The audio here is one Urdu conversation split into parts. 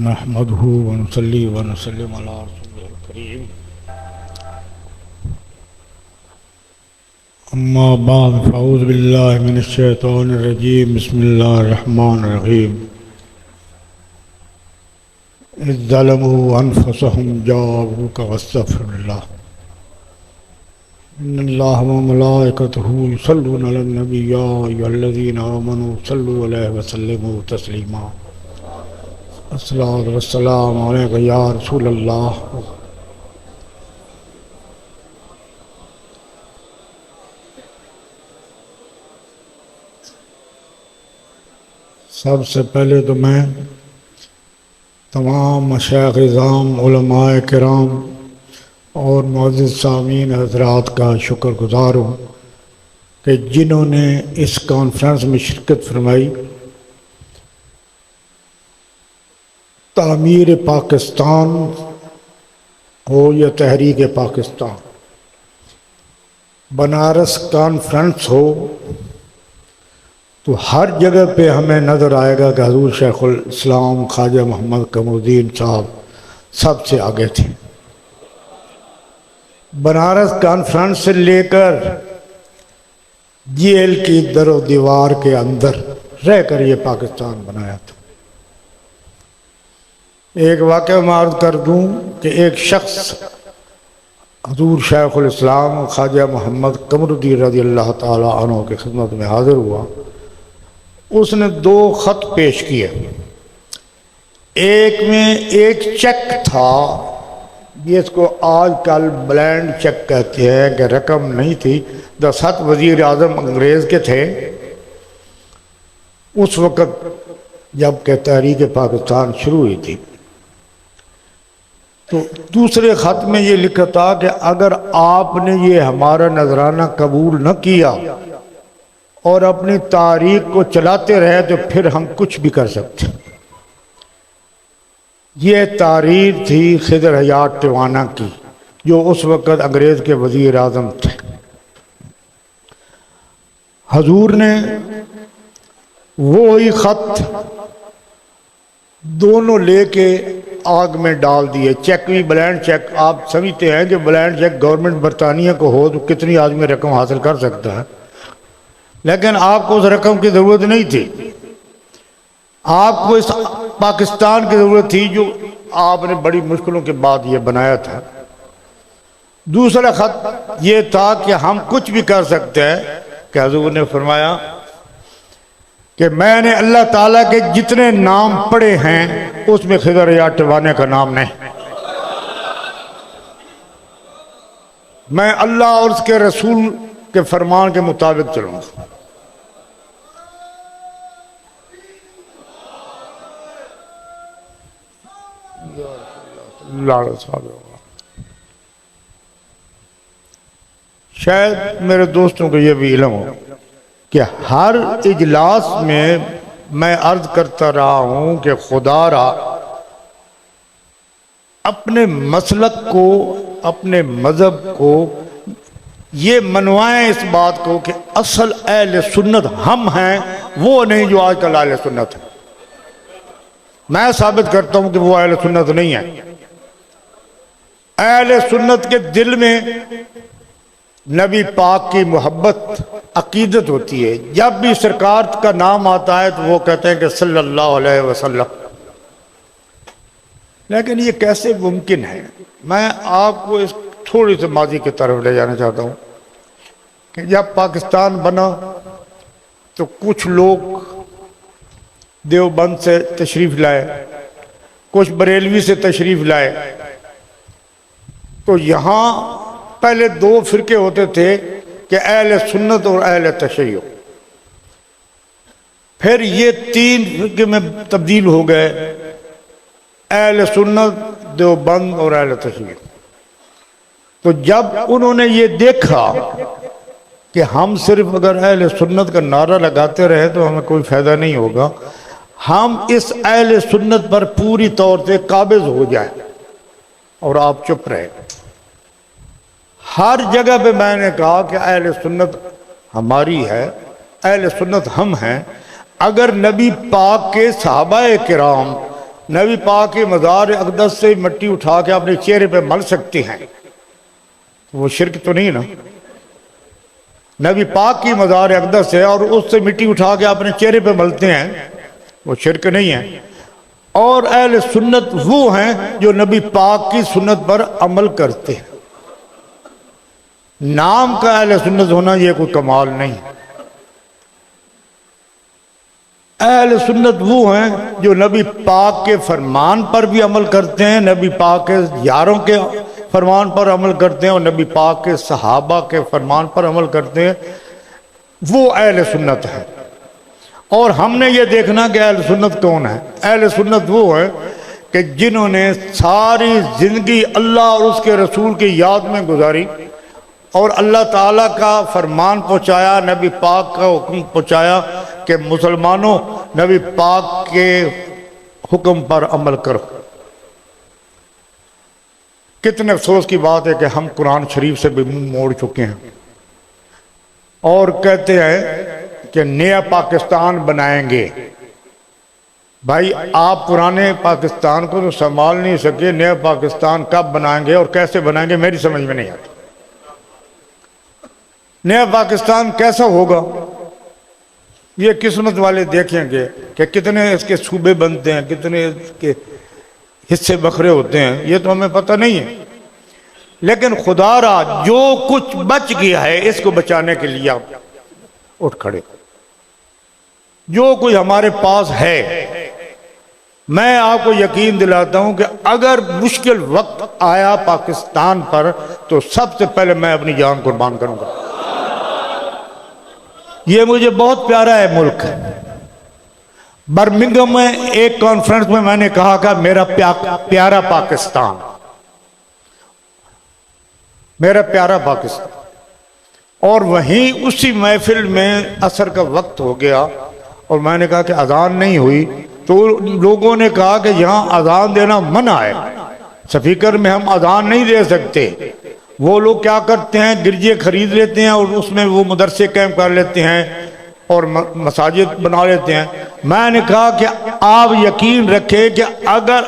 نحمده ونصلي ونسلم على رسوله الكريم أما بعد فأعوذ بالله من الشيطان الرجيم بسم الله الرحمن الرحيم إذ ظلموا أنفسهم جاءوك واستغفروا الله إن الله وملائكته يصلون على النبي يا أيها الذين آمنوا صلوا عليه وسلموا تسليما الصلاة والسلام عليك يا رسول اللہ. سب سے پہلے تو میں تمام مشائخ اعظام علماء کرام اور معزز سامعین حضرات کا شکر گزار ہوں کہ جنہوں نے اس کانفرنس میں شرکت فرمائی. تعمیر پاکستان ہو یا تحریک پاکستان، بنارس کانفرنس ہو، تو ہر جگہ پہ ہمیں نظر آئے گا کہ حضور شیخ الاسلام خواجہ محمد قمر الدین صاحب سب سے آگے تھے. بنارس کانفرنس سے لے کر جیل کی در و دیوار کے اندر رہ کر یہ پاکستان بنایا تھا. ایک واقعہ میں عرض کر دوں کہ ایک شخص حضور شیخ الاسلام خواجہ محمد قمر الدین رضی اللہ تعالیٰ عنہ کی خدمت میں حاضر ہوا. اس نے 2 خط پیش کیے. ایک میں ایک چیک تھا، جس کو آج کل بلینڈ چیک کہتے ہیں، کہ رقم نہیں تھی. دستخط وزیر اعظم انگریز کے تھے اس وقت جب کہ تحریک پاکستان شروع ہوئی تھی. تو دوسرے خط میں یہ لکھا تھا کہ اگر آپ نے یہ ہمارا نذرانہ قبول نہ کیا اور اپنی تاریخ کو چلاتے رہے تو پھر ہم کچھ بھی کر سکتے. یہ تحریر تھی خضر حیات ٹیوانا کی، جو اس وقت انگریز کے وزیر اعظم تھے. حضور نے وہی خط دونوں لے کے آگ میں ڈال دیے. چیک بھی بلینڈ چیک، آپ سمجھتے ہیں کہ بلینڈ چیک گورنمنٹ برطانیہ کو ہو تو کتنی آدمی رقم حاصل کر سکتا ہے، لیکن آپ کو اس رقم کی ضرورت نہیں تھی. آپ کو اس پاکستان کی ضرورت تھی جو آپ نے بڑی مشکلوں کے بعد یہ بنایا تھا. دوسرا خط یہ تھا کہ ہم کچھ بھی کر سکتے ہیں، کہ حضور نے فرمایا کہ میں نے اللہ تعالیٰ کے جتنے نام پڑھے ہیں اس میں خضر حیات ٹیوانے کا نام نہیں. میں اللہ اور اس کے رسول کے فرمان کے مطابق چلوں گا. شاید میرے دوستوں کو یہ بھی علم ہو کہ ہر اجلاس میں عرض کرتا رہا ہوں کہ خدا را اپنے مسلک کو، اپنے مذہب کو یہ منوائیں اس بات کو کہ اصل اہل سنت ہم ہیں، وہ نہیں جو آج کل اہل سنت ہے. میں ثابت کرتا ہوں کہ وہ اہل سنت نہیں ہے. اہل سنت کے دل میں نبی پاک کی محبت عقیدت ہوتی ہے. جب بھی سرکار کا نام آتا ہے تو وہ کہتے ہیں کہ صلی اللہ علیہ وسلم. لیکن یہ کیسے ممکن ہے؟ میں آپ کو اس تھوڑی سی ماضی کی طرف لے جانا چاہتا ہوں کہ جب پاکستان بنا تو کچھ لوگ دیوبند سے تشریف لائے، کچھ بریلوی سے تشریف لائے. تو یہاں پہلے 2 فرقے ہوتے تھے کہ اہل سنت اور اہل تشیع. پھر یہ 3 فرقے میں تبدیل ہو گئے، اہل سنت، دیوبند اور اہل تشیع. تو جب انہوں نے یہ دیکھا کہ ہم صرف اگر اہل سنت کا نعرہ لگاتے رہے تو ہمیں کوئی فائدہ نہیں ہوگا، ہم اس اہل سنت پر پوری طور سے قابض ہو جائیں اور آپ چپ رہے. ہر جگہ پہ میں نے کہا کہ اہل سنت ہماری ہے، اہل سنت ہم ہیں. اگر نبی پاک کے صحابہ کرام نبی پاک کے مزار اقدس سے مٹی اٹھا کے اپنے چہرے پہ مل سکتے ہیں، وہ شرک تو نہیں نا؟ نبی پاک کی مزار اقدس ہے اور اس سے مٹی اٹھا کے اپنے چہرے پہ ملتے ہیں، وہ شرک نہیں ہے۔ اور اہل سنت وہ ہیں جو نبی پاک کی سنت پر عمل کرتے ہیں۔ نام کا اہل سنت ہونا یہ کوئی کمال نہیں۔ اہل سنت وہ ہیں جو نبی پاک کے فرمان پر بھی عمل کرتے ہیں، نبی پاک کے یاروں کے فرمان پر عمل کرتے ہیں، اور نبی پاک کے صحابہ کے فرمان پر عمل کرتے ہیں، وہ اہل سنت ہے۔ اور ہم نے یہ دیکھنا کہ اہل سنت کون ہے۔ اہل سنت وہ ہے کہ جنہوں نے ساری زندگی اللہ اور اس کے رسول کی یاد میں گزاری، اور اللہ تعالیٰ کا فرمان پہنچایا، نبی پاک کا حکم پہنچایا کہ مسلمانوں نبی پاک کے حکم پر عمل کرو۔ کتنے افسوس کی بات ہے کہ ہم قرآن شریف سے بھی منہ موڑ چکے ہیں اور کہتے ہیں کہ نیا پاکستان بنائیں گے۔ بھائی آپ پرانے پاکستان کو تو سنبھال نہیں سکے، نیا پاکستان کب بنائیں گے اور کیسے بنائیں گے میری سمجھ میں نہیں آتی۔ نیا پاکستان کیسا ہوگا یہ قسمت والے دیکھیں گے کہ کتنے اس کے صوبے بنتے ہیں، کتنے اس کے حصے بکھرے ہوتے ہیں، یہ تو ہمیں پتہ نہیں ہے۔ لیکن خدا را جو کچھ بچ گیا ہے اس کو بچانے کے لیے آپ اٹھ کھڑے، جو کوئی ہمارے پاس ہے۔ میں آپ کو یقین دلاتا ہوں کہ اگر مشکل وقت آیا پاکستان پر تو سب سے پہلے میں اپنی جان قربان کروں گا۔ یہ مجھے بہت پیارا ہے ملک۔ برمنگھم میں ایک کانفرنس میں نے کہا کہ میرا پیارا پاکستان، میرا پیارا پاکستان، اور وہیں اسی محفل میں عصر کا وقت ہو گیا اور میں نے کہا کہ اذان نہیں ہوئی، تو لوگوں نے کہا کہ یہاں اذان دینا منع ہے، سپیکر میں ہم اذان نہیں دے سکتے۔ وہ لوگ کیا کرتے ہیں، گرجے خرید لیتے ہیں اور اس میں وہ مدرسے قائم کر لیتے ہیں اور مساجد بنا لیتے ہیں۔ میں نے کہا کہ آپ یقین رکھیں کہ اگر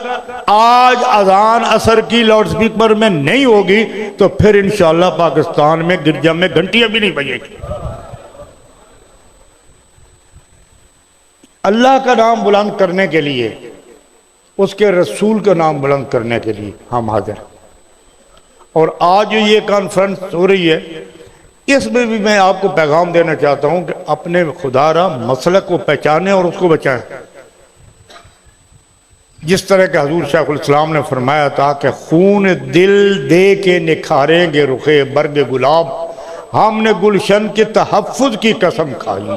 آج اذان عصر کی لاؤڈ سپیکر میں نہیں ہوگی تو پھر انشاءاللہ پاکستان میں گرجا میں گھنٹیاں بھی نہیں بجیں گی۔ اللہ کا نام بلند کرنے کے لیے، اس کے رسول کا نام بلند کرنے کے لیے ہم حاضر ہیں۔ اور آج جو یہ کانفرنس ہو رہی ہے اس میں بھی میں آپ کو پیغام دینا چاہتا ہوں کہ اپنے خدا را مسلک کو پہچانیں اور اس کو بچائیں۔ جس طرح کہ حضور شیخ الاسلام نے فرمایا تھا کہ خون دل دے کے نکھاریں گے رخ برگ گلاب، ہم نے گلشن کے تحفظ کی قسم کھائی۔